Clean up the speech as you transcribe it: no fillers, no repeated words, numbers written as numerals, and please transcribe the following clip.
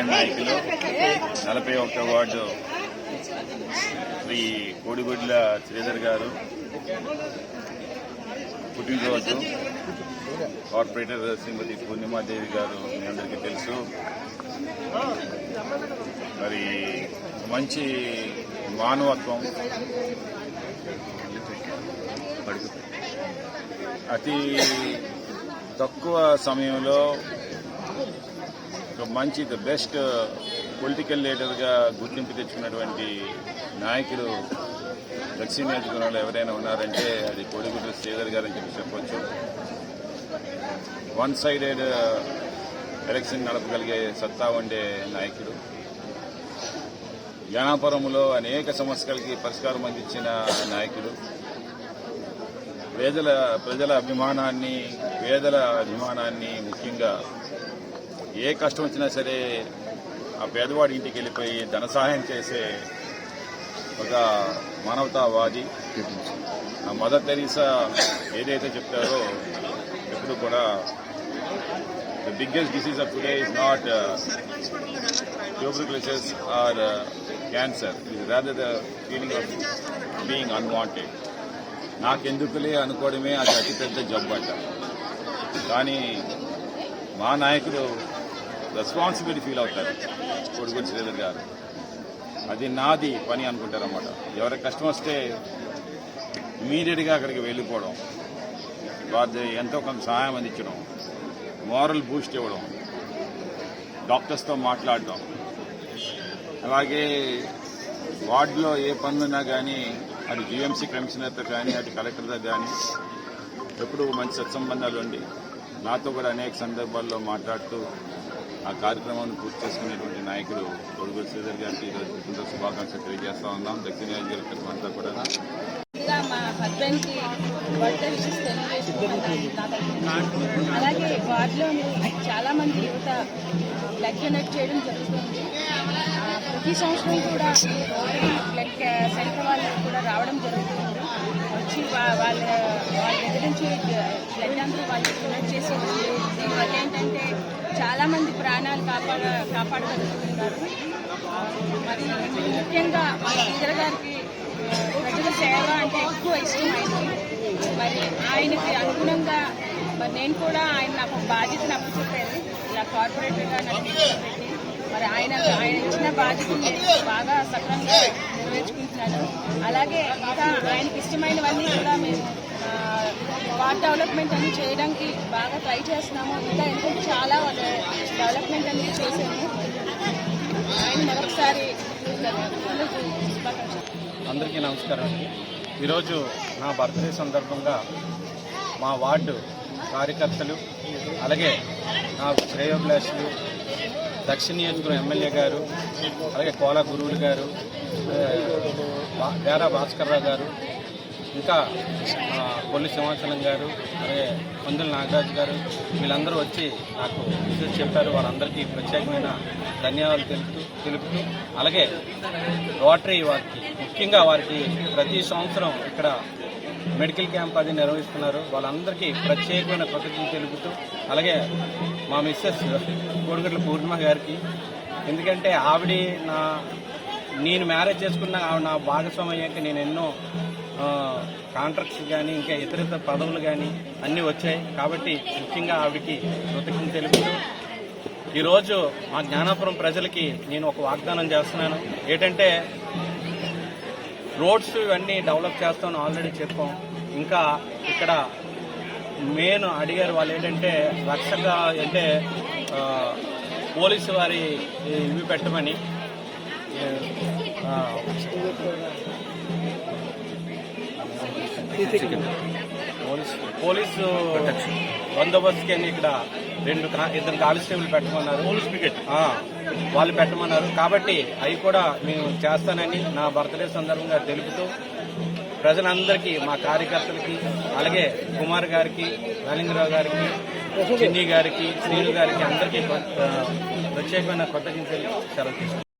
Union నాయకులు 41వ ward Shri కోడిగుడ్ల Sridhar గారు పుట్టినరోజు. కార్పొరేటర్ శ్రీమతి పూర్ణిమాదేవి గారు మీ అందరికీ తెలుసు. మరి మంచి మానవత్వం, అతి తక్కువ సమయంలో ఒక మంచి బెస్ట్ పొలిటికల్ లీడర్గా గుర్తింపు తెచ్చుకున్నటువంటి నాయకులు దక్షిణ నియోజకవర్గంలో ఎవరైనా ఉన్నారంటే అది కోడిగుడ్ల శ్రీధర్ గారు అని చెప్పి చెప్పొచ్చు. వన్ సైడెడ్ ఎలక్షన్ నడపగలిగే సత్తా ఉండే నాయకుడు. జ్ఞానాపురంలో అనేక సమస్యలకి పరిష్కారం అందించిన నాయకుడు. ప్రజల అభిమానాన్ని, పేదల అభిమానాన్ని, ముఖ్యంగా ఏ కష్టం వచ్చినా సరే ఆ పేదవాడి ఇంటికి వెళ్ళిపోయి ధన సహాయం చేసే ఒక మానవతావాది. ఆ మదర్ తెరీసా ఏదైతే చెప్తారో ఎప్పుడు కూడా the biggest disease of today is not tuberculosis or cancer, is rather the feeling of being unwanted. నాకెందుకులే అనుకోవడమే అది అతిపెద్ద జబ్బు అంట. కానీ మా నాయకుడు రెస్పాన్సిబిలిటీ ఫీల్ అవుతారు. కోడిగుడ్ల శ్రీధర్ గారు అది నాది పని అనుకుంటారన్నమాట. ఎవరికి కష్టం వస్తే ఇమీడియట్గా అక్కడికి వెళ్ళిపోవడం, వారి ఎంతో కొంత సహాయం అందించడం, మోరల్ బూస్ట్ ఇవ్వడం, డాక్టర్స్తో మాట్లాడడం, అలాగే వార్డులో ఏ పనులున్నా కానీ అటు జీఎంసీ కమిషనర్తో కానీ అటు కలెక్టర్తో కానీ ఎప్పుడు మంచి సత్సంబంధాలు ఉండి నాతో కూడా అనేక సందర్భాల్లో మాట్లాడుతూ ఆ కార్యక్రమాన్ని పూర్తి చేసుకునేటువంటి నాయకుడు కోడిగుడ్ల శ్రీధర్ గారికి ఈరోజు పుట్టినరోజు శుభాకాంక్షలు తెలియజేస్తా ఉన్నాం. దక్షిణ నియోజకవర్గం అంతా కూడా మా హస్బెండ్కి బర్త్డే విషెస్ తెలియజేసుకుంటున్నాను. అలాగే వార్డులో చాలా మంది యువత బ్లడ్ డొనేట్ చేయడం జరుగుతుంది. ప్రతి సంవత్సరం కూడా బ్లడ్ సెంటర్ వాళ్ళు కూడా రావడం జరుగుతుంది. వచ్చి వాళ్ళ దగ్గర నుంచి బ్లడ్ అంతా వాళ్ళు డొనేట్ చేసి దీనివల్ల ఏంటంటే చాలా మంది ప్రాణాలు కాపాడగలుగుతున్నారు. మరి ముఖ్యంగా మా శ్రీధర్ గారికి ప్రజల సేవ అంటే ఎక్కువ ఇష్టమైంది. మరి ఆయనకి అనుగుణంగా మరి నేను కూడా ఆయన నాకు బాధ్యతను అప్పచెప్పారు. ఇలా కార్పొరేటర్గా నడిపించబెట్టి మరి ఆయన ఇచ్చిన బాధ్యతని బాగా సక్రమంగా నెరవేర్చుకుంటున్నాను. అలాగే ఇంకా ఆయనకి ఇష్టమైనవన్నీ కూడా మేము వార్డ్ డెవలప్మెంట్ అన్ని చేయడానికి బాగా ట్రై చేస్తున్నాము. ఇంకా ఎందుకంటే చాలా డెవలప్మెంట్ అనేది చేశాము. ఆయన మరొకసారి అందరికీ నమస్కారం అండి. ఈరోజు నా బర్త్డే సందర్భంగా మా వార్డు కార్యకర్తలు, అలాగే నా శ్రేయోభిలాషులు, దక్షిణ నియోజకవర్గం ఎమ్మెల్యే గారు, అలాగే కోలా గురువులు గారు, డేరా భాస్కర్రావు గారు, ఇంకా కొల్లి సింహాచలం గారు, అలాగే పందుల నాగరాజు గారు, వీళ్ళందరూ వచ్చి నాకు విషయం చెప్పారు. వాళ్ళందరికీ ప్రత్యేకమైన ధన్యవాదాలు తెలుపుతూ అలాగే రోటరీ వారికి, ముఖ్యంగా వారికి ప్రతి సంవత్సరం ఇక్కడ మెడికల్ క్యాంప్ అది నిర్వహిస్తున్నారు. వాళ్ళందరికీ ప్రత్యేకమైన కృతజ్ఞతలు తెలుపుతూ అలాగే మా మిస్సెస్ కోడిగుడ్ల పూర్ణిమ గారికి, ఎందుకంటే ఆవిడ నేను మ్యారేజ్ చేసుకున్న ఆవిడ నా భాగస్వామి అయ్యాక నేను ఎన్నో కాంట్రాక్ట్స్ కానీ ఇంకా ఇతర పదవులు కానీ అన్నీ వచ్చాయి. కాబట్టి ముఖ్యంగా ఆవిడకి కృతజ్ఞతలు తెలుపుతూ ఈరోజు మా జ్ఞానాపురం ప్రజలకి నేను ఒక వాగ్దానం చేస్తున్నాను. ఏంటంటే రోడ్స్ ఇవన్నీ డెవలప్ చేస్తామని ఆల్రెడీ చెప్పాం. ఇంకా ఇక్కడ మెయిన్ అడిగారు వాళ్ళు ఏంటంటే రక్షగా అంటే పోలీసు వారి ఇవి పెట్టమని, పోలీసు బందోబస్తుకి అని ఇక్కడ ఇద్దరు కానిస్టేబుల్ పెట్టమన్నారు, పోలీస్ పికెట్ వాళ్ళు పెట్టమన్నారు. కాబట్టి అవి కూడా మేము చేస్తానని నా బర్త్డే సందర్భంగా తెలుపుతూ ప్రజలందరికీ, మా కార్యకర్తలకి, అలాగే కుమార్ గారికి, నలింగరావు గారికి, చిన్ని గారికి, శ్రీను గారికి అందరికీ ప్రత్యేకమైన కృతజ్ఞతలు సెలవు.